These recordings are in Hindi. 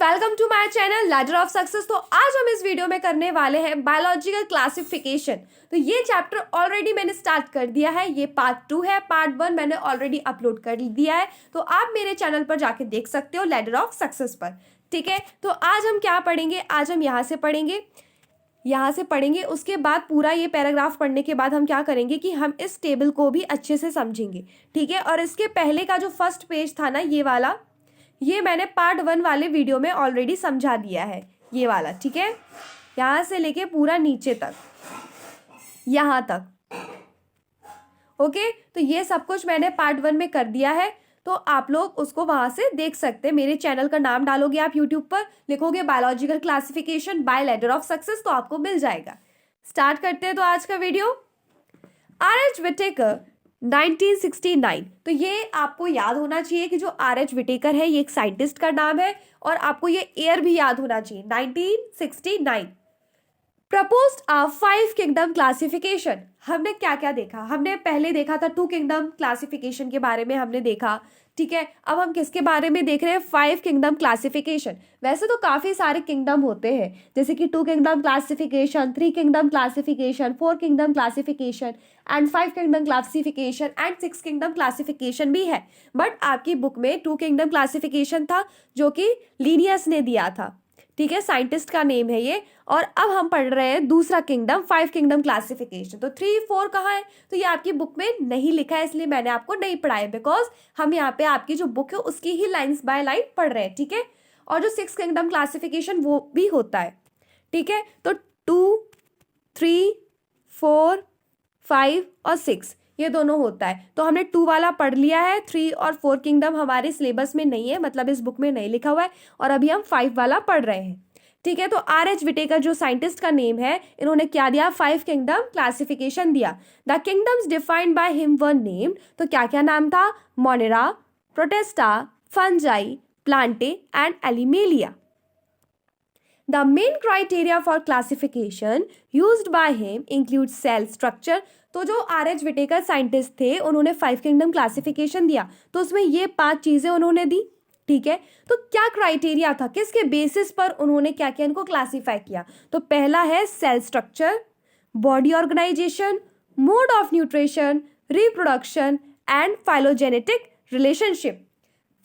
Welcome to my channel ladder of success. तो आज हम इस वीडियो में करने वाले हैं बायोलॉजिकल क्लासिफिकेशन। तो ये चैप्टर ऑलरेडी मैंने स्टार्ट कर दिया है, ये पार्ट 2 है। पार्ट 1 मैंने ऑलरेडी अपलोड कर दिया है, तो आप मेरे चैनल पर जाके देख सकते हो लैडर ऑफ सक्सेस पर। ठीक है, तो आज हम क्या पढ़ेंगे, आज हम यहाँ से पढ़ेंगे, उसके बाद पूरा ये पैराग्राफ पढ़ने के बाद हम क्या करेंगे कि हम इस टेबल को भी अच्छे से समझेंगे। ठीक है, और इसके पहले का जो फर्स्ट पेज था ना, ये वाला, ये मैंने पार्ट 1 वाले वीडियो में ऑलरेडी समझा दिया है, ये वाला। ठीक है, यहाँ से लेके पूरा नीचे तक, यहाँ तक। ओके, तो ये सब कुछ मैंने पार्ट 1 में कर दिया है, तो आप लोग उसको वहां से देख सकते हैं। मेरे चैनल का नाम डालोगे आप यूट्यूब पर, लिखोगे biological classification bye ladder of success, तो आपको मिल जाएगा। स्टार्ट करते हैं तो आज का वीडियो। R.H. विटेकर 1969। तो ये आपको याद होना चाहिए कि जो R.H. विटेकर है ये एक साइंटिस्ट का नाम है, और आपको ये ईयर भी याद होना चाहिए, 1969। प्रपोज्ड अ 5 किंगडम क्लासिफिकेशन। हमने क्या क्या देखा, हमने पहले देखा था 2 किंगडम क्लासिफिकेशन के बारे में हमने देखा। ठीक है, अब हम किसके बारे में देख रहे हैं, 5 किंगडम क्लासिफिकेशन। वैसे तो काफी सारे किंगडम होते हैं, जैसे कि 2 kingdom classification, 3 kingdom classification, 4 kingdom classification and 5 kingdom classification and 6 kingdom classification भी है। बट आपकी बुक में 2 किंगडम क्लासिफिकेशन था, जो कि लीनियस ने दिया था। ठीक है, साइंटिस्ट का नेम है ये। और अब हम पढ़ रहे हैं दूसरा किंगडम, 5 किंगडम क्लासिफिकेशन। तो 3, 4 कहाँ है, तो ये आपकी बुक में नहीं लिखा है, इसलिए मैंने आपको नहीं पढ़ाया, बिकॉज हम यहाँ पे आपकी जो बुक है उसकी ही लाइन्स बाय लाइन पढ़ रहे हैं। ठीक है, और जो 6 किंगडम क्लासिफिकेशन वो भी होता है। ठीक है, तो 2, 3, 4, 5 और 6 ये दोनों होता है। तो हमने 2 वाला पढ़ लिया है, 3 और 4 किंगडम हमारे सिलेबस में नहीं है, मतलब इस बुक में नहीं लिखा हुआ है, और अभी हम 5 वाला पढ़ रहे हैं। ठीक है, तो R.H. विटेकर जो साइंटिस्ट का नेम है, इन्होंने क्या दिया, 5 किंगडम क्लासिफिकेशन दिया। The kingdoms defined by him were named. तो क्या क्या नाम था, Monera, Protista, Fungi, Plantae and Animalia. The main criteria for classification used by him include cell structure। तो जो R.H. विटेकर साइंटिस्ट थे, उन्होंने 5 किंगडम क्लासिफिकेशन दिया, तो उसमें ये 5 चीजें उन्होंने दी। ठीक है, तो क्या क्राइटेरिया था, किसके बेसिस पर उन्होंने क्या क्या इनको क्लासीफाई किया। तो पहला है cell structure, body organisation, mode of nutrition, reproduction and phylogenetic relationship.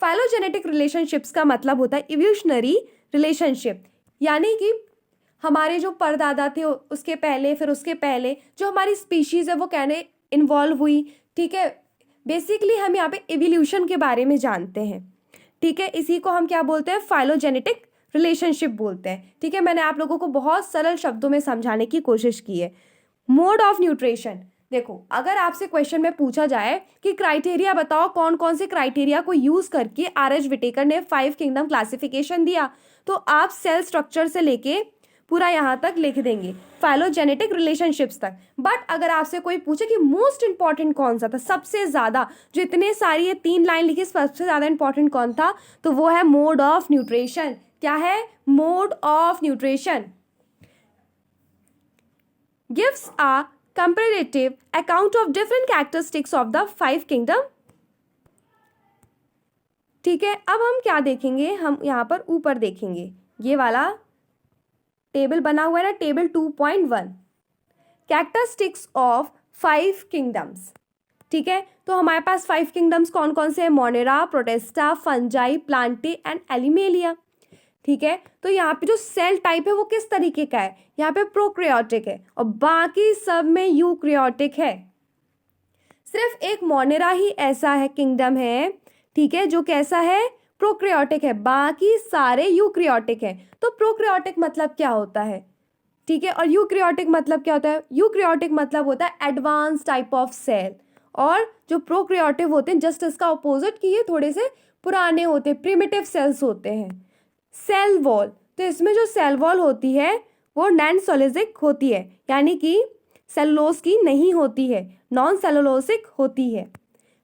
Phylogenetic relationships का मतलब होता है इवोल्यूशनरी रिलेशनशिप, यानी कि हमारे जो परदादा थे उसके पहले, फिर उसके पहले जो हमारी स्पीशीज है वो कहने इन्वॉल्व हुई। ठीक है, बेसिकली हम यहाँ पे इवोल्यूशन के बारे में जानते हैं। ठीक है, इसी को हम क्या बोलते हैं, फाइलोजेनेटिक रिलेशनशिप बोलते हैं। ठीक है, मैंने आप लोगों को बहुत सरल शब्दों में समझाने की कोशिश की है। मोड ऑफ न्यूट्रिशन, देखो अगर आपसे क्वेश्चन में पूछा जाए कि क्राइटेरिया बताओ, कौन कौन से क्राइटेरिया को यूज करके R.H. विटेकर ने 5 किंगडम क्लासिफिकेशन दिया, तो आप सेल स्ट्रक्चर से लेके पूरा यहाँ तक लिख देंगे, फाइलोजेनेटिक रिलेशनशिप्स तक। बट अगर आपसे कोई पूछे कि मोस्ट इंपॉर्टेंट कौन सा था, सबसे ज्यादा, जो इतने सारी ये 3 लाइन लिखी, सबसे ज्यादा इंपॉर्टेंट कौन था, तो वो है मोड ऑफ न्यूट्रिशन। क्या है, mode of nutrition. Gives a comparative account of different characteristics of the 5 kingdom। ठीक है, अब हम क्या देखेंगे, हम यहाँ पर ऊपर देखेंगे, ये वाला टेबल बना हुआ है ना, टेबल 2.1, कैरेक्टरिस्टिक्स ऑफ 5 किंगडम्स। ठीक है, तो हमारे पास 5 किंगडम्स कौन कौन से हैं, Monera, Protista, Fungi, Plantae and Animalia. ठीक है, तो यहाँ पे जो सेल टाइप है वो किस तरीके का है, यहाँ पे प्रोक्रियोटिक है, और बाकी सब में यूक्रियोटिक है। सिर्फ एक मोनेरा ही ऐसा है किंगडम है, ठीक है, जो कैसा है, प्रोक्रियोटिक है, बाकी सारे यूक्रियोटिक है। तो प्रोक्रियोटिक मतलब क्या होता है, ठीक है, और यूक्रियोटिक मतलब क्या होता है, यूक्रियोटिक मतलब होता है एडवांस टाइप ऑफ सेल, और जो प्रोक्रियोटिक होते हैं जस्ट इसका अपोजिट, कि ये थोड़े से पुराने होते हैं, प्रिमिटिव सेल्स होते हैं। सेल वॉल, तो इसमें जो सेल वॉल होती है वो नॉन सेलुलोसिक होती है, यानी कि सेलुलोज की नहीं होती है, नॉन सेलुलोसिक होती है।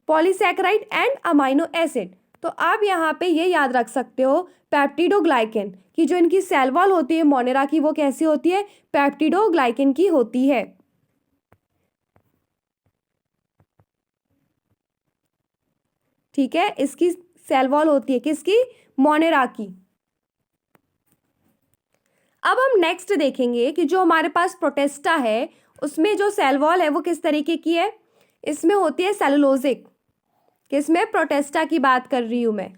पॉलीसैकेराइड एंड अमाइनो एसिड, तो आप यहाँ पे ये याद रख सकते हो पेप्टिडोग्लाइकेन की जो इनकी सेल वॉल होती है मोनेरा की, वो कैसी होती है, पेप्टिडोग्लाइकेन की होती है। ठीक है, इसकी सेल वॉल होती है किसकी, मोनेरा की। अब हम नेक्स्ट देखेंगे कि जो हमारे पास प्रोटेस्टा है उसमें जो सेल वॉल है वो किस तरीके की है। इसमें होती है सेलुलोजिक। किसमें? प्रोटेस्टा की बात कर रही हूं मैं।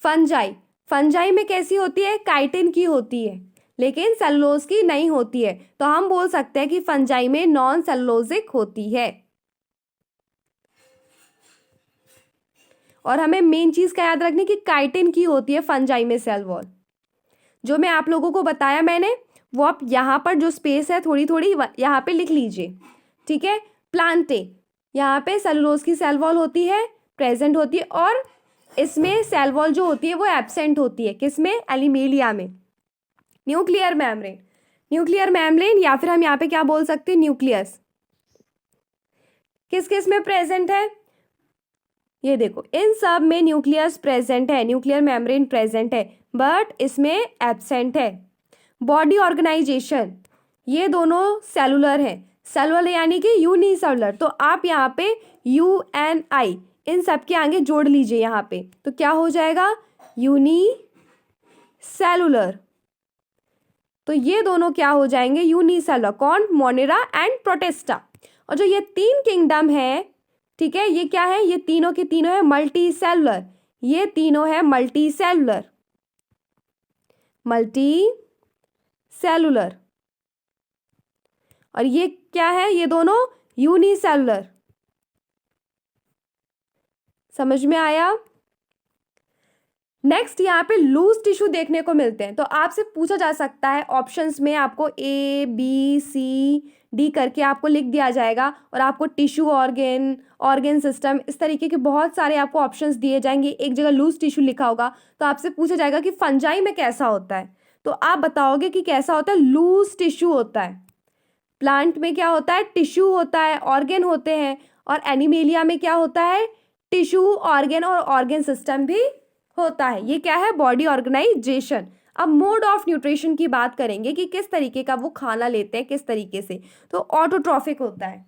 फंजाई, फंजाई में कैसी होती है? काइटिन की होती है, लेकिन सेलुलोज की नहीं होती है। तो हम बोल सकते हैं कि फंजाई में नॉन सेलुलोजिक होती है। और हमें मेन चीज का याद रखनी कि काइटिन की होती है फंजाई में सेल वॉल। जो मैं आप लोगों को बताया मैंने वो आप यहाँ पर जो स्पेस है थोड़ी थोड़ी यहाँ पे लिख लीजिए, ठीक है। प्लांटे, यहाँ पे सेलुलोज की सेल वॉल होती है, प्रेजेंट होती है, और इसमें सेल वॉल जो होती है वो एब्सेंट होती है। किसमें? एनिमेलिया में। न्यूक्लियर मेम्ब्रेन, न्यूक्लियर मेम्ब्रेन या फिर हम यहाँ पे क्या बोल सकते हैं? न्यूक्लियस। किस किस में प्रेजेंट है? ये देखो, इन सब में न्यूक्लियस प्रेजेंट है, न्यूक्लियर मेम्ब्रेन प्रेजेंट है, बट इसमें एब्सेंट है। बॉडी ऑर्गेनाइजेशन, ये दोनों सेलुलर है। सेलुलर यानी कि यूनिसेलुलर, तो आप यहाँ पे UNI इन सब के आगे जोड़ लीजिए यहाँ पे, तो क्या हो जाएगा? यूनिसेलुलर। तो ये दोनों क्या हो जाएंगे? यूनिसेलुलर। कौन? Monera and Protista. और जो ये तीन किंगडम है, ठीक है, ये क्या है? ये तीनों के तीनों है मल्टी सेलुलर। ये तीनों है मल्टी सेलुलर, मल्टी सेलुलर। और ये क्या है? ये दोनों यूनिसेलुलर। समझ में आया? नेक्स्ट यहाँ पे लूज टिश्यू देखने को मिलते हैं, तो आपसे पूछा जा सकता है ऑप्शंस में, आपको ABCD करके आपको लिख दिया जाएगा और आपको टिश्यू ऑर्गन, ऑर्गन सिस्टम, इस तरीके के बहुत सारे आपको ऑप्शंस दिए जाएंगे। एक जगह लूज टिश्यू लिखा होगा, तो आपसे पूछा जाएगा कि फंजाई में कैसा होता है, तो आप बताओगे कि कैसा होता है? लूज टिश्यू होता है। प्लांट में क्या होता है? टिश्यू होता है, ऑर्गन होते हैं। और एनिमेलिया में क्या होता है? टिश्यू, ऑर्गन और ऑर्गन सिस्टम भी होता है। ये क्या है? Body organisation. अब मोड ऑफ न्यूट्रिशन की बात करेंगे कि किस तरीके का वो खाना लेते हैं, किस तरीके से। तो ऑटोट्रॉफिक होता है,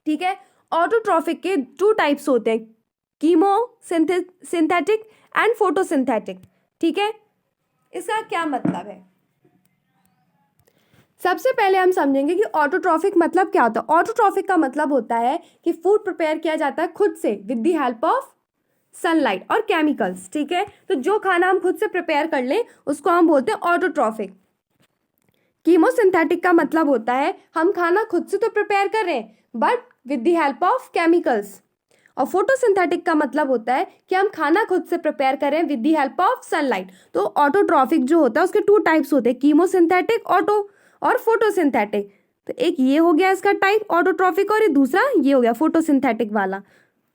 ठीक है। ऑटोट्रॉफिक के 2 टाइप्स होते हैं, कीमो सिंथेटिक एंड फोटोसिंथेटिक, ठीक है। इसका क्या मतलब है? सबसे पहले हम समझेंगे कि ऑटोट्रॉफिक मतलब क्या होता है। ऑटोट्रॉफिक का मतलब होता है कि फूड प्रिपेयर किया जाता है खुद से with the help of sunlight और केमिकल्स, ठीक है। तो जो खाना हम खुद से प्रिपेयर कर लें उसको हम बोलते हैं ऑटोट्रॉफिक। कीमोसिंथेटिक का मतलब होता है हम खाना खुद से तो प्रिपेयर कर रहे हैं but with the help of chemicals. और फोटोसिंथेटिक का मतलब होता है कि हम खाना खुद से प्रिपेयर करें with the help of sunlight. तो ऑटोट्रॉफिक जो होता है उसके 2 टाइप्स होते हैं, कीमोसिंथेटिक ऑटो और फोटोसिंथेटिक। तो एक ये हो गया इसका टाइप ऑटोट्रॉफिक, और ये दूसरा ये हो गया फोटोसिंथेटिक वाला।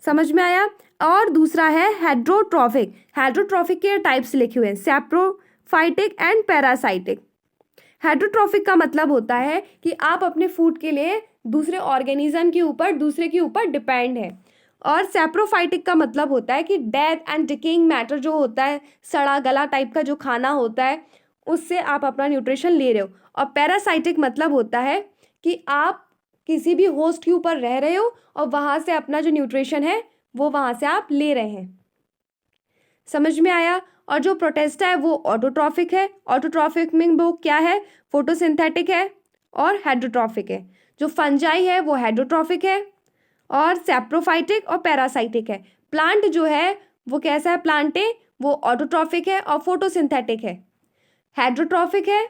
समझ में आया? और दूसरा है हेड्रोट्रॉफिक। हेड्रोट्रॉफिक के टाइप्स लिखे हुए हैं, सैप्रोफाइटिक एंड पैरासाइटिक। हेड्रोट्रॉफिक का मतलब होता है कि आप अपने फूड के लिए दूसरे ऑर्गेनिज्म के ऊपर, दूसरे के ऊपर डिपेंड है। और सैप्रोफाइटिक का मतलब होता है कि डेथ एंड डिकेइंग मैटर जो होता है, सड़ा गला टाइप का जो खाना होता है, उससे आप अपना न्यूट्रिशन ले रहे हो। और पैरासाइटिक मतलब होता है कि आप किसी भी होस्ट के ऊपर रह रहे हो और वहाँ से अपना जो न्यूट्रिशन है वो वहाँ से आप ले रहे हैं। समझ में आया? और जो प्रोटेस्टा है वो ऑटोट्रॉफिक है। ऑटोट्रॉफिक में वो क्या है? फोटोसिंथेटिक है और हेड्रोट्रॉफिक है। जो फंजाई है वो हेड्रोट्रॉफिक है और सैप्रोफाइटिक और पैरासाइटिक है। प्लांट जो है वो कैसा है? प्लांटे वो ऑटोट्रॉफिक है और फोटोसिंथेटिक है। हेड्रोट्रॉफिक है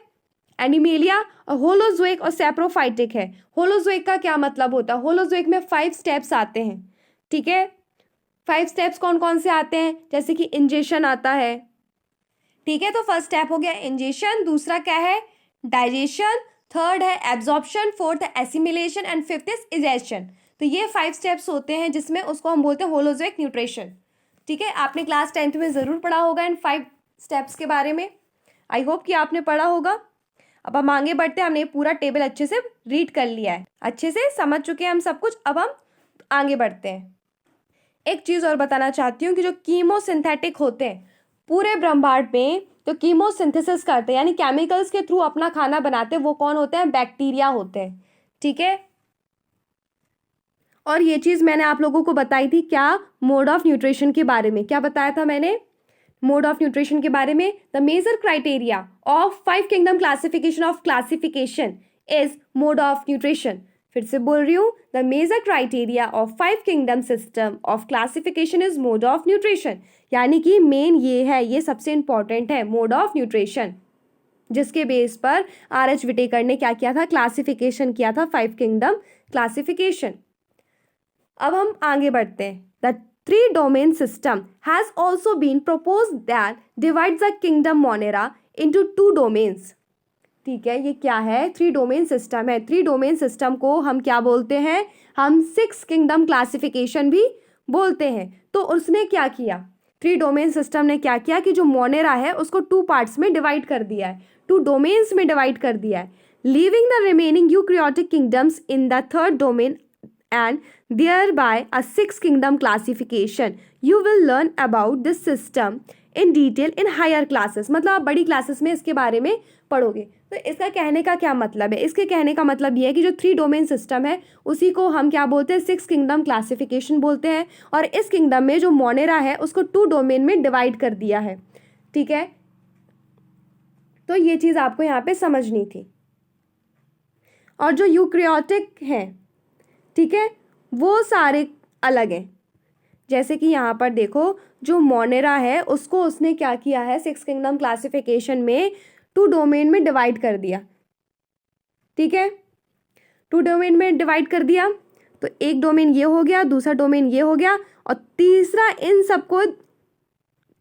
एनिमेलिया, और होलोजोइक और सैप्रोफाइटिक है। होलोजोइक का क्या मतलब होता है? होलोजोइक में 5 स्टेप्स आते हैं, ठीक है। 5 स्टेप्स कौन कौन से आते हैं? जैसे कि इंजेशन आता है, ठीक है। तो फर्स्ट स्टेप हो गया इंजेशन, दूसरा क्या है? डाइजेशन, थर्ड है एब्जॉर्प्शन, फोर्थ है assimilation and fifth is egestion. तो ये 5 स्टेप्स होते हैं जिसमें उसको हम बोलते हैं होलोजोइक न्यूट्रिशन, ठीक है। आपने क्लास 10th में ज़रूर पढ़ा होगा इन 5 स्टेप्स के बारे में। आई होप कि आपने पढ़ा होगा। अब हम आगे बढ़ते हैं, हमने पूरा टेबल अच्छे से रीड कर लिया है, अच्छे से समझ चुके हैं हम सब कुछ। अब हम आगे बढ़ते हैं। एक चीज़ और बताना चाहती हूँ कि जो कीमोसिंथेटिक होते हैं पूरे ब्रह्मांड में, तो कीमोसिंथेसिस करते हैं यानी केमिकल्स के थ्रू अपना खाना बनाते हैं, वो कौन होते हैं? बैक्टीरिया होते हैं, ठीक है। और ये चीज़ मैंने आप लोगों को बताई थी क्या? मोड ऑफ न्यूट्रिशन के बारे में। क्या बताया था मैंने? मोड ऑफ न्यूट्रिशन के बारे में, the major criteria of 5 kingdom classification of classification is mode of nutrition. फिर से बोल रही हूँ, the major criteria of 5 kingdom system of classification is mode of nutrition. यानी कि मेन ये है, ये सबसे इंपॉर्टेंट है, मोड ऑफ न्यूट्रिशन, जिसके बेस पर RH विटेकर ने क्या किया था, क्लासिफिकेशन किया था, 5 किंगडम क्लासिफिकेशन। अब हम आगे बढ़ते हैं। The 3 domain system has also been propose that divides the kingdom Monera into 2 domains. ठीक है, ये क्या है, 3 डोमेन सिस्टम है। 3 डोमेन सिस्टम को हम क्या बोलते हैं, हम 6 किंगडम क्लासिफिकेशन भी बोलते हैं। तो उसने क्या किया, 3 डोमेन सिस्टम ने क्या किया कि जो मोनेरा है उसको 2 पार्ट्स में डिवाइड कर दिया है, 2 डोमेन्स में डिवाइड कर दिया है, leaving the remaining eukaryotic kingdoms in the 3rd domain and thereby a 6 kingdom classification. You will learn about this system in detail in higher classes. मतलब आप बड़ी क्लासेस में इसके बारे में पढ़ोगे। तो इसका कहने का क्या मतलब है, इसके कहने का मतलब ये है कि जो 3 डोमेन सिस्टम है उसी को हम क्या बोलते हैं, 6 किंगडम क्लासिफिकेशन बोलते हैं। और इस किंगडम में जो मोनेरा है उसको 2 डोमेन में डिवाइड कर दिया है। ठीक है, तो ये चीज़ आपको यहाँ पे समझनी थी। और जो यूकैरियोटिक है, ठीक है, वो सारे अलग हैं। जैसे कि यहाँ पर देखो, जो मोनेरा है उसको उसने क्या किया है, 6 किंगडम क्लासिफिकेशन में 2 डोमेन में डिवाइड कर दिया। ठीक है, 2 डोमेन में डिवाइड कर दिया, तो एक डोमेन ये हो गया, दूसरा डोमेन ये हो गया, और तीसरा इन सबको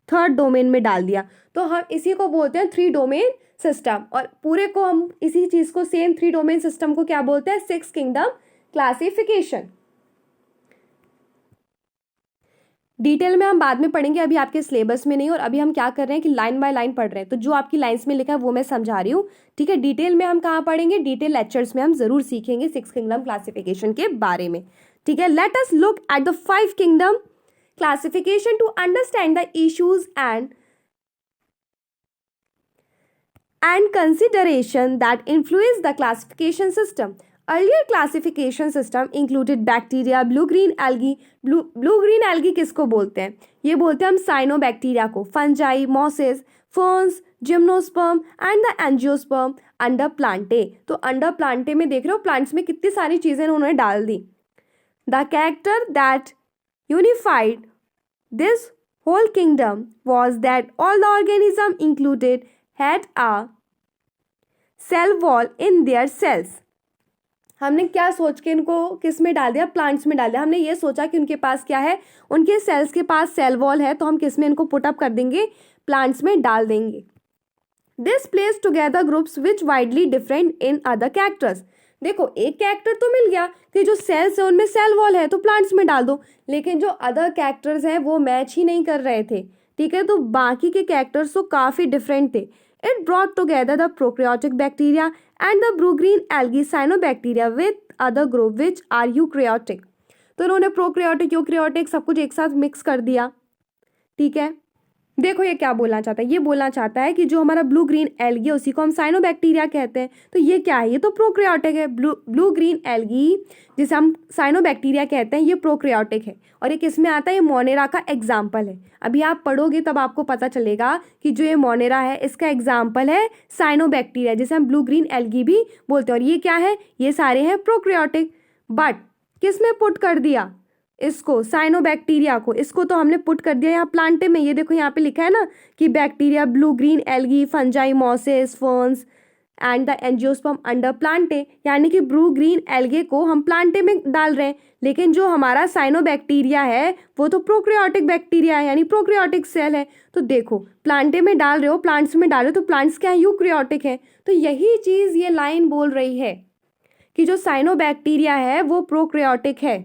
3rd डोमेन में डाल दिया। तो हम इसी को बोलते हैं 3 डोमेन सिस्टम। और पूरे को हम इसी चीज़ को सेम 3 डोमेन सिस्टम को क्या बोलते हैं, 6 किंगडम क्लासिफिकेशन। डिटेल में हम बाद में पढ़ेंगे, अभी आपके सिलेबस में नहीं। और अभी हम क्या कर रहे हैं कि लाइन बाय लाइन पढ़ रहे हैं, तो जो आपकी लाइंस में लिखा है वो मैं समझा रही हूँ। ठीक है, डिटेल में हम कहाँ पढ़ेंगे, डिटेल लेक्चर्स में हम जरूर सीखेंगे 6 किंगडम क्लासिफिकेशन के बारे में। ठीक है, let us look at the 5 kingdom classification to understand the issues and consideration that influence the classification system. Earlier classification system included bacteria, blue-green algae. Blue-green algae किसको बोलते हैं, ये बोलते हैं हम साइनोबैक्टीरिया को, fungi, mosses, ferns, gymnosperm and the angiosperm under Plantae. तो अंडर प्लांटे में देख रहे हो, प्लांट्स में कितनी सारी चीज़ें उन्होंने डाल दी। The character that unified this whole kingdom was that all the organism included had a cell wall in their cells. हमने क्या सोच के इनको किस में डाल दिया, प्लांट्स में डाल दिया। हमने ये सोचा कि उनके पास क्या है, उनके सेल्स के पास सेल वॉल है, तो हम किस में इनको पुट अप कर देंगे, प्लांट्स में डाल देंगे। This place together groups which widely different in other characters. देखो, एक कैरेक्टर तो मिल गया कि जो सेल्स है उनमें सेल वॉल है तो प्लांट्स में डाल दो, लेकिन जो अदर कैरेक्टर्स हैं वो मैच ही नहीं कर रहे थे। ठीक है, तो बाकी के कैरेक्टर्स तो काफ़ी डिफरेंट थे। It brought together the prokaryotic bacteria and the blue-green algae cyanobacteria with other group which are eukaryotic. तो उन्होंने प्रोकैरियोटिक, यूकैरियोटिक सब कुछ एक साथ मिक्स कर दिया। ठीक है, देखो ये क्या बोलना चाहता है, ये बोलना चाहता है कि जो हमारा ब्लू ग्रीन एल्गी उसी को हम साइनोबैक्टीरिया कहते हैं। तो ये क्या है, ये तो प्रोकैरियोटिक है। ब्लू ग्रीन एल्गी जिसे हम साइनोबैक्टीरिया कहते हैं, ये प्रोकैरियोटिक है। और ये किस में आता है, ये मोनेरा का एग्जाम्पल है। अभी आप पढ़ोगे तब आपको पता चलेगा कि जो ये मोनेरा है इसका एग्जाम्पल है साइनोबैक्टीरिया, जिसे हम ब्लू ग्रीन एल्गी भी बोलते हैं। और ये क्या है, ये सारे हैं प्रोकैरियोटिक। बट किस में पुट कर दिया इसको, साइनोबैक्टीरिया को, इसको तो हमने पुट कर दिया यहाँ प्लांटे में। ये देखो यहाँ पे लिखा है ना कि bacteria, blue green algae, fungi, mosses, ferns and the angiosperm under Plantae. यानी कि ब्लू ग्रीन एल्गे को हम प्लांटे में डाल रहे हैं, लेकिन जो हमारा साइनोबैक्टीरिया है वो तो प्रोकैरियोटिक बैक्टीरिया है, यानी प्रोकैरियोटिक सेल है। तो देखो, प्लांटे में डाल रहे हो, प्लांट्स में डाल रहे हो, तो प्लांट्स क्या है, यूकैरियोटिक है। तो यही चीज़ ये लाइन बोल रही है कि जो साइनोबैक्टीरिया है वो प्रोकैरियोटिक है।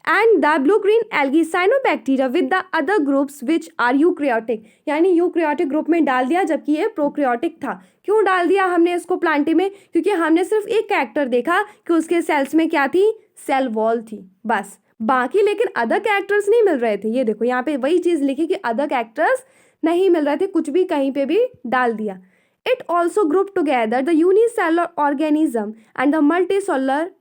And the blue green algae cyanobacteria with the other groups which are eukaryotic, यानी यूकैरियोटिक ग्रुप में डाल दिया जबकि ये प्रोकैरियोटिक था। क्यों डाल दिया हमने इसको प्लांटे में, क्योंकि हमने सिर्फ एक कैरेक्टर देखा कि उसके सेल्स में क्या थी, सेल वॉल थी बस, बाकी लेकिन अदर कैरेक्टर्स नहीं मिल रहे थे। ये देखो यहाँ पे वही चीज़ लिखी कि अदर कैरेक्टर्स नहीं मिल रहे थे, कुछ भी कहीं पे भी डाल दिया। It also group together the unicellular organism and the multicellular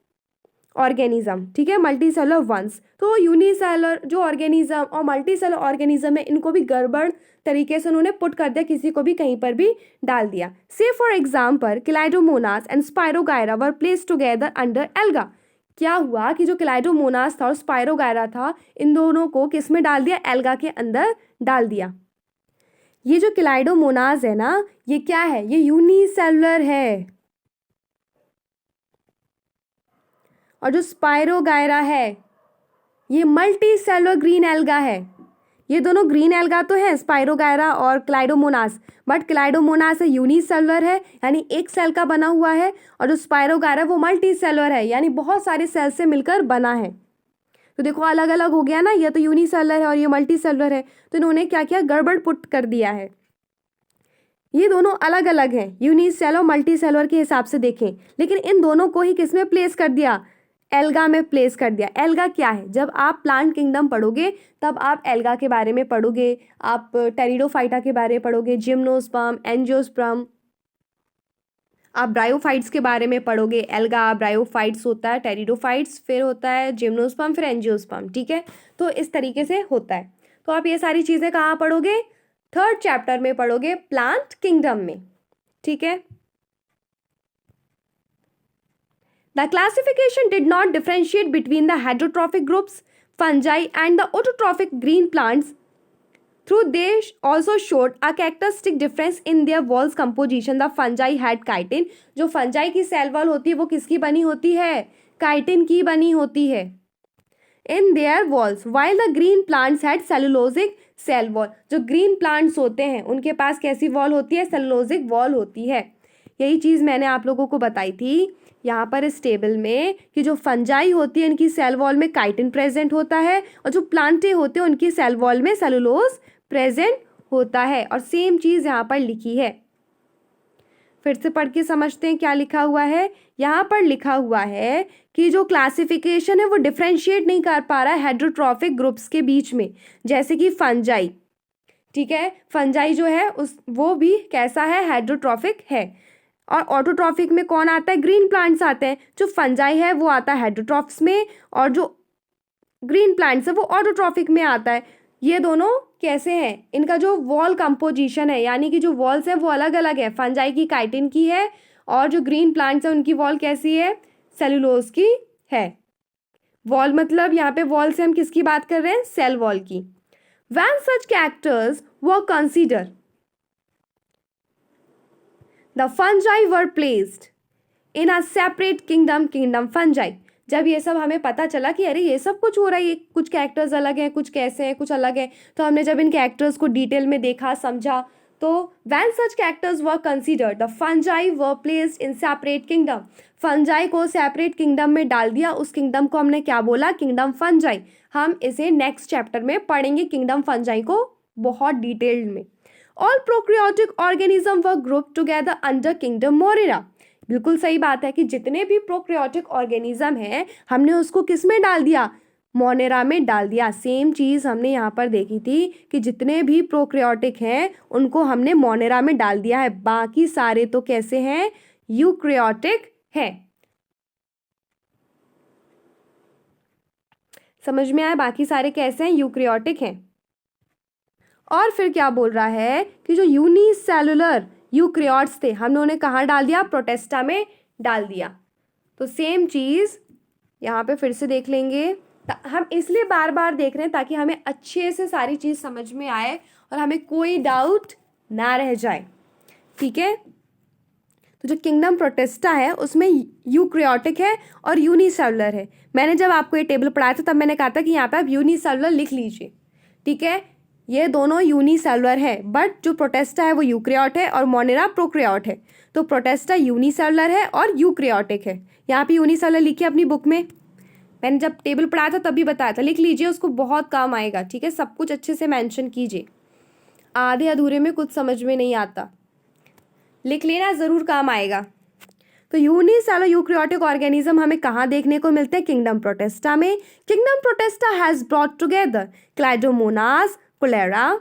organism, ठीक है, मल्टी सेलर वंस। तो यूनिसेलर जो ऑर्गेनिज्म और मल्टी सेलर ऑर्गेनिज्म है, इनको भी गड़बड़ तरीके से उन्होंने पुट कर दिया, किसी को भी कहीं पर भी डाल दिया। से for example Chlamydomonas and Spirogyra were placed together under algae. क्या हुआ कि जो क्लाइडोमोनास था और स्पायरोगायरा था, इन दोनों को किस में डाल दिया? एल्गा के अंदर डाल दिया। ये जो क्लाइडोमोनास है ना, ये क्या है? ये यूनिसेलुलर है। और जो स्पायरोगायरा है ये मल्टी सेलुलर ग्रीन एल्गा है। ये दोनों ग्रीन एल्गा तो है, स्पायरोगायरा और क्लाइडोमोनास, बट क्लाइडोमोनास है यूनिसेलुलर है, यानी एक सेल का बना हुआ है, और जो स्पायरोगायरा वो मल्टी सेलुलर है, यानी बहुत सारे सेल से मिलकर बना है। तो देखो अलग अलग हो गया ना, ये तो यूनिसेलुलर है और ये मल्टी सेलुलर है, तो इन्होंने क्या किया? गड़बड़ पुट कर दिया है। ये दोनों अलग अलग हैं, यूनिसेलुलर और मल्टी सेलुलर के हिसाब से देखें, लेकिन इन दोनों को ही किसमें प्लेस कर दिया? एल्गा में प्लेस कर दिया। एल्गा क्या है? जब आप प्लांट किंगडम पढ़ोगे तब आप एल्गा के बारे में पढ़ोगे, आप टेरिडोफाइटा के बारे में पढ़ोगे, जिम्नोस्पर्म, एंजियोस्पर्म, आप ब्रायोफाइट्स के बारे में पढ़ोगे। एल्गा ब्रायोफाइट्स होता है, टेरिडोफाइट्स फिर होता है जिम्नोस्पर्म, फिर एंजियोस्पर्म, ठीक है। तो इस तरीके से होता है। तो आप ये सारी चीज़ें कहाँ पढ़ोगे? थर्ड चैप्टर में पढ़ोगे, प्लांट किंगडम में, ठीक है। The classification did not differentiate between the heterotrophic groups, fungi, and the autotrophic green plants. Through they also showed a characteristic difference in their walls composition. The fungi had chitin. जो fungi की सेल वॉल होती है वो किसकी बनी होती है? chitin की बनी होती है in their walls, while the green plants had cellulosic cell wall. जो green plants होते हैं उनके पास कैसी वॉल होती है? cellulosic वॉल होती है। यही चीज़ मैंने आप लोगों को बताई थी यहाँ पर इस टेबल में कि जो फंजाई होती है इनकी सेल वॉल में काइटिन प्रेजेंट होता है, और जो प्लांटे होते हैं उनकी सेल वॉल में सेलुलोज प्रेजेंट होता है, और सेम चीज़ यहाँ पर लिखी है। फिर से पढ़ के समझते हैं क्या लिखा हुआ है। यहाँ पर लिखा हुआ है कि जो क्लासिफिकेशन है वो डिफ्रेंशिएट नहीं कर पा रहा है हेटेरोट्रॉफिक ग्रुप्स के बीच में, जैसे कि फंजाई, ठीक है, फंजाई जो है उस वो भी कैसा है? हेटेरोट्रॉफिक है। और ऑटोट्रॉफिक में कौन आता है? ग्रीन प्लांट्स आते हैं। जो फंजाई है वो आता है हेटेरोट्रॉफ्स में, और जो ग्रीन प्लांट्स है वो ऑटोट्रॉफिक में आता है। ये दोनों कैसे हैं? इनका जो वॉल कंपोजिशन है, यानी कि जो वॉल्स हैं वो अलग अलग है। फंजाई की काइटिन की है, और जो ग्रीन प्लांट्स हैं उनकी वॉल कैसी है? सेलुलोज की है। वॉल मतलब यहाँ पे वॉल से हम किसकी बात कर रहे हैं? सेल वॉल की। When such characters were consider, The fungi were placed in a separate kingdom, kingdom fungi. जब ये सब हमें पता चला कि अरे ये सब कुछ हो रहा है, ये कुछ कैरेक्टर्स अलग हैं, कुछ कैसे हैं, कुछ अलग हैं, तो हमने जब इन कैरेक्टर्स को डिटेल में देखा, समझा, तो when such characters were considered, the fungi were placed in separate kingdom. Fungi को सेपरेट किंगडम में डाल दिया। उस किंगडम को हमने क्या बोला? Kingdom fungi. हम इसे नेक्स्ट चैप्टर में पढ़ेंगे, किंगडम फंजाई को बहुत डिटेल्ड में। All prokaryotic organism were grouped together under kingdom Monera. बिल्कुल सही बात है कि जितने भी प्रोक्रियोटिक ऑर्गेनिज्म हैं हमने उसको किस में डाल दिया? मोनेरा में डाल दिया। सेम चीज़ हमने यहाँ पर देखी थी कि जितने भी प्रोक्रियोटिक हैं उनको हमने मोनेरा में डाल दिया है, बाकी सारे तो कैसे हैं? यूक्रियोटिक हैं। समझ में आया? बाकी सारे कैसे हैं? यूक्रियोटिक हैं। और फिर क्या बोल रहा है कि जो यूनिसेलुलर यूक्रियोट्स थे हमने उन्हें कहाँ डाल दिया? प्रोटेस्टा में डाल दिया। तो सेम चीज़ यहाँ पे फिर से देख लेंगे। हम इसलिए बार बार देख रहे हैं ताकि हमें अच्छे से सारी चीज़ समझ में आए और हमें कोई डाउट ना रह जाए, ठीक है। तो जो किंगडम प्रोटेस्टा है उसमें यूक्रियोटिक है और यूनिसेलुलर है। मैंने जब आपको ये टेबल पढ़ाया था तब मैंने कहा था कि यहाँ पे आप यूनिसेलुलर लिख लीजिए, ठीक है। ये दोनों यूनिसेलुलर है, बट जो प्रोटेस्टा है वो यूक्रियोट है और मोनेरा प्रोक्रियोट है। तो प्रोटेस्टा यूनिसेलुलर है और यूक्रियोटिक है। यहाँ पे यूनिसेलुलर लिखिए अपनी बुक में, मैंने जब टेबल पढ़ाया था तब भी बताया था, लिख लीजिए, उसको बहुत काम आएगा, ठीक है। सब कुछ अच्छे से मेंशन कीजिए, आधे अधूरे में कुछ समझ में नहीं आता, लिख लेना, ज़रूर काम आएगा। तो यूनिसेलुलर यूक्रियोटिक ऑर्गेनिज्म हमें कहाँ देखने को मिलते हैं? किंगडम प्रोटेस्टा में। Kingdom Protista has brought together Chlamydomonas, Chlorella.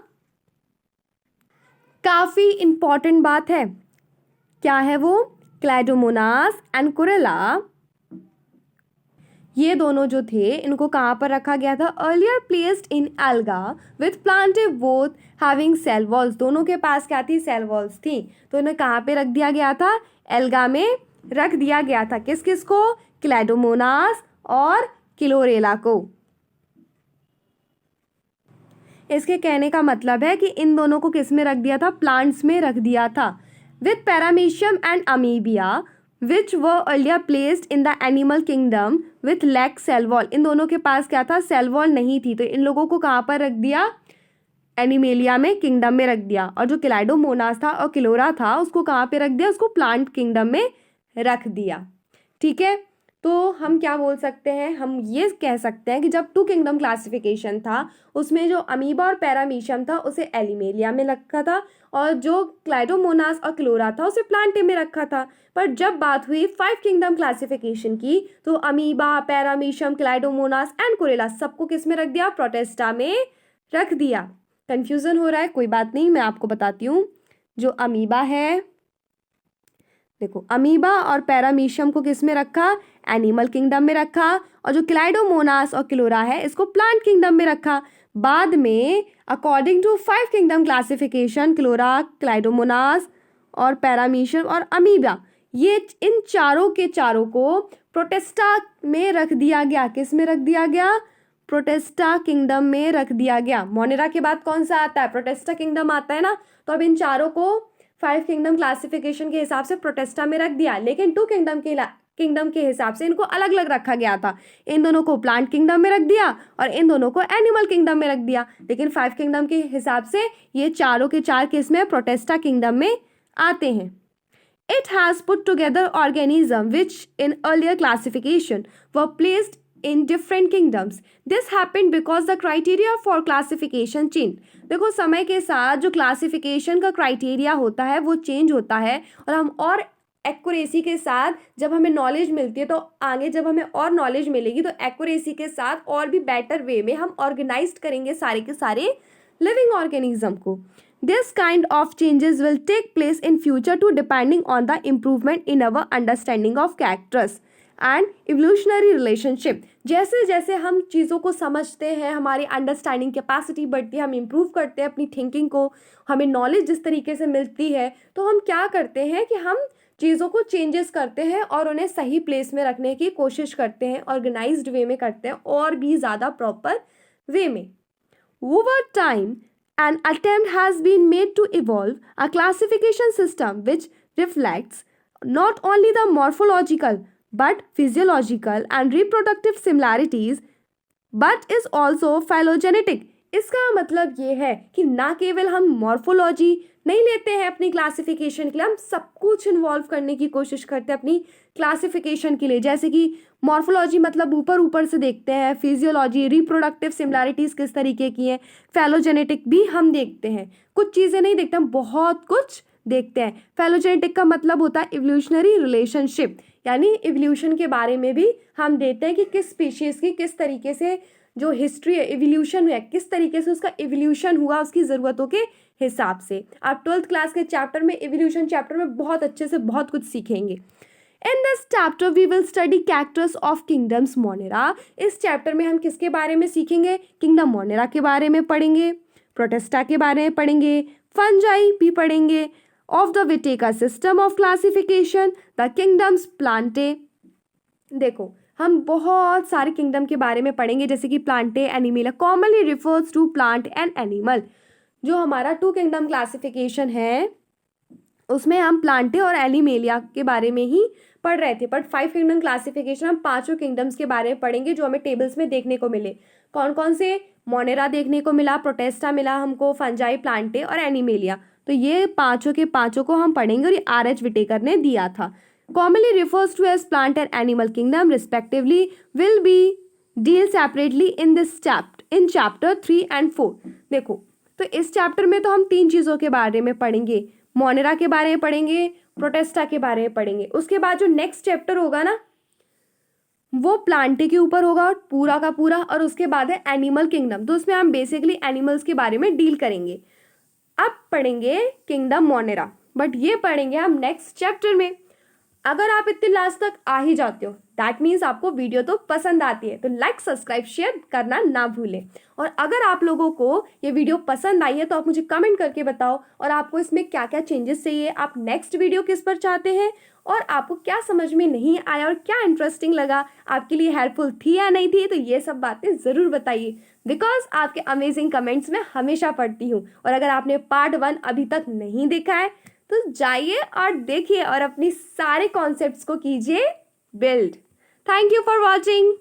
काफ़ी इंपॉर्टेंट बात है, क्या है वो? क्लाइडोमोनास एंड कोरेला ये दोनों जो थे इनको कहाँ पर रखा गया था? Earlier placed in alga with plantae both having cell walls. दोनों के पास क्या थी? सेल वॉल्स थी। तो इन्हें कहाँ पे रख दिया गया था? एल्गा में रख दिया गया था। किस किस को? क्लैडोमोनास और क्लोरेला को। इसके कहने का मतलब है कि इन दोनों को किस में रख दिया था? प्लांट्स में रख दिया था। With Paramecium and Amoeba which were earlier placed in the animal kingdom with lack cell wall. इन दोनों के पास क्या था? सेल वॉल नहीं थी। तो इन लोगों को कहाँ पर रख दिया? एनिमेलिया में, किंगडम में रख दिया। और जो क्लाइडोमोनास था और क्लोरा था उसको कहाँ पे रख दिया? उसको प्लांट किंगडम में रख दिया। ठीक है, तो हम क्या बोल सकते हैं? हम ये कह सकते हैं कि जब टू किंगडम क्लासिफिकेशन था उसमें जो अमीबा और पैरामीशियम था उसे एलिमेलिया में रखा था और जो क्लाइडोमोनास और क्लोरा था उसे प्लांटे में रखा था। पर जब बात हुई 5 किंगडम क्लासिफिकेशन की तो अमीबा, पैरामीशियम, क्लाइडोमोनास एंड कोरेला सबको किस में रख दिया? प्रोटेस्टा में रख दिया। कंफ्यूजन हो रहा है? कोई बात नहीं, मैं आपको बताती हूँ। जो अमीबा है, देखो अमीबा और पैरामीशियम को किस में रखा? एनिमल किंगडम में रखा। और जो क्लाइडोमोनास और क्लोरा है इसको प्लांट किंगडम में रखा। बाद में अकॉर्डिंग टू 5 किंगडम क्लासिफिकेशन क्लोरा, क्लाइडोमोनास और पैरामीशियम और अमीबा, ये इन चारों के चारों को प्रोटेस्टा में रख दिया गया। किस में रख दिया गया? प्रोटेस्टा किंगडम में रख दिया गया। मोनेरा के बाद कौन सा आता है? प्रोटेस्टा किंगडम आता है ना। तो अब इन चारों को 5 किंगडम क्लासिफिकेशन के हिसाब से प्रोटेस्टा में रख दिया, लेकिन 2 किंगडम के हिसाब से इनको अलग अलग रखा गया था। इन दोनों को प्लांट किंगडम में रख दिया और इन दोनों को एनिमल किंगडम में रख दिया। लेकिन 5 किंगडम के हिसाब से ये चारों के चार किस में? प्रोटेस्टा किंगडम में आते हैं। It has put together organisms which in earlier classification were placed in different kingdoms. This happened because the criteria for classification changed. देखो समय के साथ जो क्लासिफिकेशन का क्राइटेरिया होता है वो चेंज होता है और हम और एक्यूरेसी के साथ जब हमें नॉलेज मिलती है तो आगे जब हमें और नॉलेज मिलेगी तो एक्यूरेसी के साथ और भी बेटर वे में हम ऑर्गेनाइज करेंगे सारे के सारे लिविंग ऑर्गेनिज्म को। This kind of changes will take place in future too depending on the improvement in our understanding of characters and evolutionary relationship. जैसे जैसे हम चीज़ों को समझते हैं हमारी अंडरस्टैंडिंग कैपेसिटी बढ़ती है, हम इम्प्रूव करते हैं अपनी थिंकिंग को, हमें नॉलेज जिस तरीके से मिलती है तो हम क्या करते हैं कि हम चीज़ों को चेंजेस करते हैं और उन्हें सही प्लेस में रखने की कोशिश करते हैं, ऑर्गेनाइज्ड वे में करते हैं और भी ज़्यादा प्रॉपर वे में। Over time, an attempt has been made to evolve a classification system which reflects not only the morphological but physiological and reproductive similarities but is also phylogenetic. इसका मतलब ये है कि ना केवल हम मॉर्फोलॉजी नहीं लेते हैं अपनी क्लासिफिकेशन के लिए, हम सब कुछ इन्वॉल्व करने की कोशिश करते हैं अपनी क्लासिफिकेशन के लिए। जैसे कि मॉर्फोलॉजी मतलब ऊपर ऊपर से देखते हैं, फिजियोलॉजी, रिप्रोडक्टिव सिमिलैरिटीज़ किस तरीके की हैं, फैलोजेनेटिक भी हम देखते हैं, कुछ चीज़ें नहीं देखते हम बहुत कुछ देखते हैं। फैलोजेनेटिक का मतलब होता है इवोल्यूशनरी रिलेशनशिप, यानी इवोल्यूशन के बारे में भी हम देखते हैं कि किस स्पीशीज़ की किस तरीके से जो हिस्ट्री है, इवोल्यूशन है, किस तरीके से उसका इवोल्यूशन हुआ उसकी ज़रूरतों के हिसाब से। आप 12th क्लास के चैप्टर में, इवोल्यूशन चैप्टर में बहुत अच्छे से बहुत कुछ सीखेंगे। In this chapter we will study characters of kingdoms Monera. इस चैप्टर में हम किसके बारे में सीखेंगे? किंगडम मोनेरा के बारे में पढ़ेंगे, प्रोटेस्टा के बारे में पढ़ेंगे, फंजाई भी पढ़ेंगे, of the Whittaker system of classification, the kingdoms Plantae. देखो हम बहुत सारे किंगडम के बारे में पढ़ेंगे जैसे कि plantae, animal, commonly refers to plant and animal. जो हमारा 2 किंगडम क्लासिफिकेशन है उसमें हम प्लांटे और एनिमेलिया के बारे में ही पढ़ रहे थे, बट 5 किंगडम क्लासिफिकेशन हम 5 किंगडम्स के बारे में पढ़ेंगे जो हमें टेबल्स में देखने को मिले। कौन कौन से? मोनेरा देखने को मिला, प्रोटेस्टा मिला हमको, फंजाई, प्लांटे और एनिमेलिया। तो ये 5 के 5 को हम पढ़ेंगे और ये R.H. विटेकर ने दिया था। Commonly refers to as plant and animal kingdom respectively will be deal separately in this chapter 3 and 4। देखो तो इस चैप्टर में तो हम 3 चीज़ों के बारे में पढ़ेंगे, मोनेरा के बारे में पढ़ेंगे, प्रोटेस्टा के बारे में पढ़ेंगे। उसके बाद जो नेक्स्ट चैप्टर होगा ना वो प्लांटे के ऊपर होगा पूरा का पूरा, और उसके बाद है एनिमल किंगडम, तो उसमें हम बेसिकली एनिमल्स के बारे में डील करेंगे। अब पढ़ेंगे किंगडम मोनेरा, बट ये पढ़ेंगे हम नेक्स्ट चैप्टर में। अगर आप इतने लास्ट तक आ ही जाते हो दैट मीन्स आपको वीडियो तो पसंद आती है, तो लाइक सब्सक्राइब शेयर करना ना भूलें। और अगर आप लोगों को ये वीडियो पसंद आई है तो आप मुझे कमेंट करके बताओ और आपको इसमें क्या क्या चेंजेस चाहिए, आप नेक्स्ट वीडियो किस पर चाहते हैं, और आपको क्या समझ में नहीं आया और क्या इंटरेस्टिंग लगा, आपके लिए हेल्पफुल थी या नहीं थी, तो ये सब बातें ज़रूर बताइए बिकॉज आपके अमेजिंग कमेंट्स मैं हमेशा पढ़ती हूँ। और अगर आपने पार्ट 1 अभी तक नहीं देखा है तो जाइए और देखिए और अपनी सारे कॉन्सेप्ट्स को कीजिए build. Thank you for watching.